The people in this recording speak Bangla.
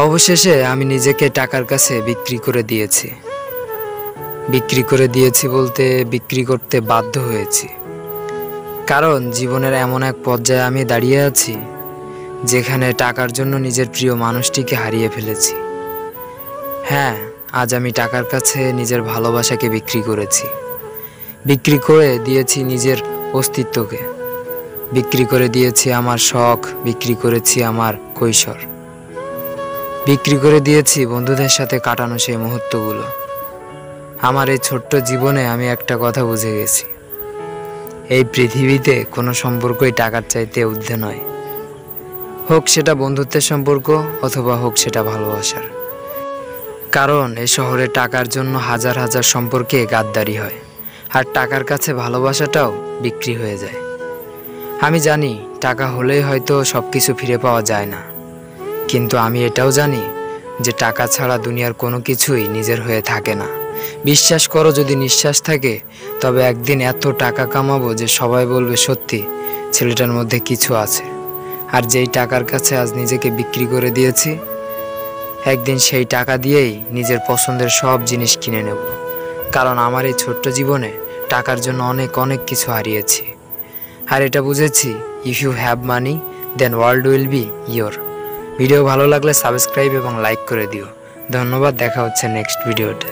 অবশেষে আমি নিজেকে টাকার কাছে বিক্রি করে দিয়েছি। বিক্রি করে দিয়েছি বলতে বিক্রি করতে বাধ্য হয়েছি, কারণ জীবনের এমন এক পর্যায়ে আমি দাঁড়িয়ে আছি যেখানে টাকার জন্য নিজের প্রিয় মানুষটিকে হারিয়ে ফেলেছি। হ্যাঁ, আজ আমি টাকার কাছে নিজের ভালোবাসাকে বিক্রি করেছি। বিক্রি করে দিয়েছি নিজের অস্তিত্বকে, বিক্রি করে দিয়েছি আমার শখ, বিক্রি করেছি আমার কৈশোর, বিক্রি করে দিয়েছি বন্ধুদের সাথে কাটানো সেই মুহূর্তগুলো। আমার এই ছোট্ট জীবনে আমি একটা কথা বুঝে গেছি, এই পৃথিবীতে কোনো সম্পর্কই টাকার চাইতে ঊর্ধ্বে নয়। হোক সেটা বন্ধুত্বের সম্পর্ক অথবা হোক সেটা ভালোবাসার। কারণ এ শহরে টাকার জন্য হাজার হাজার সম্পর্কে গাদ্দারি হয়, আর টাকার কাছে ভালোবাসাটাও বিক্রি হয়ে যায়। আমি জানি টাকা হলেই হয়তো সব কিছু ফিরে পাওয়া যায় না, কিন্তু আমি এটাও জানি যে টাকা ছাড়া দুনিয়ার কোনো কিছুই নিজের হয়ে থাকে না। বিশ্বাস করো, যদি নিঃশ্বাস থাকে তবে একদিন এত টাকা কামাবো যে সবাই বলবে সত্যি ছেলেটার মধ্যে কিছু আছে। আর যেই টাকার কাছে আজ নিজেকে বিক্রি করে দিয়েছি, একদিন সেই টাকা দিয়েই নিজের পছন্দের সব জিনিস কিনে নেব। কারণ আমার এই ছোট্ট জীবনে টাকার জন্য অনেক অনেক কিছু হারিয়েছি, আর এটা বুঝেছি, if you have money then world will be your. Video ভালো লাগলে সাবস্ক্রাইব এবং লাইক করে দিও। ধন্যবাদ, দেখা হচ্ছে নেক্সট ভিডিওতে।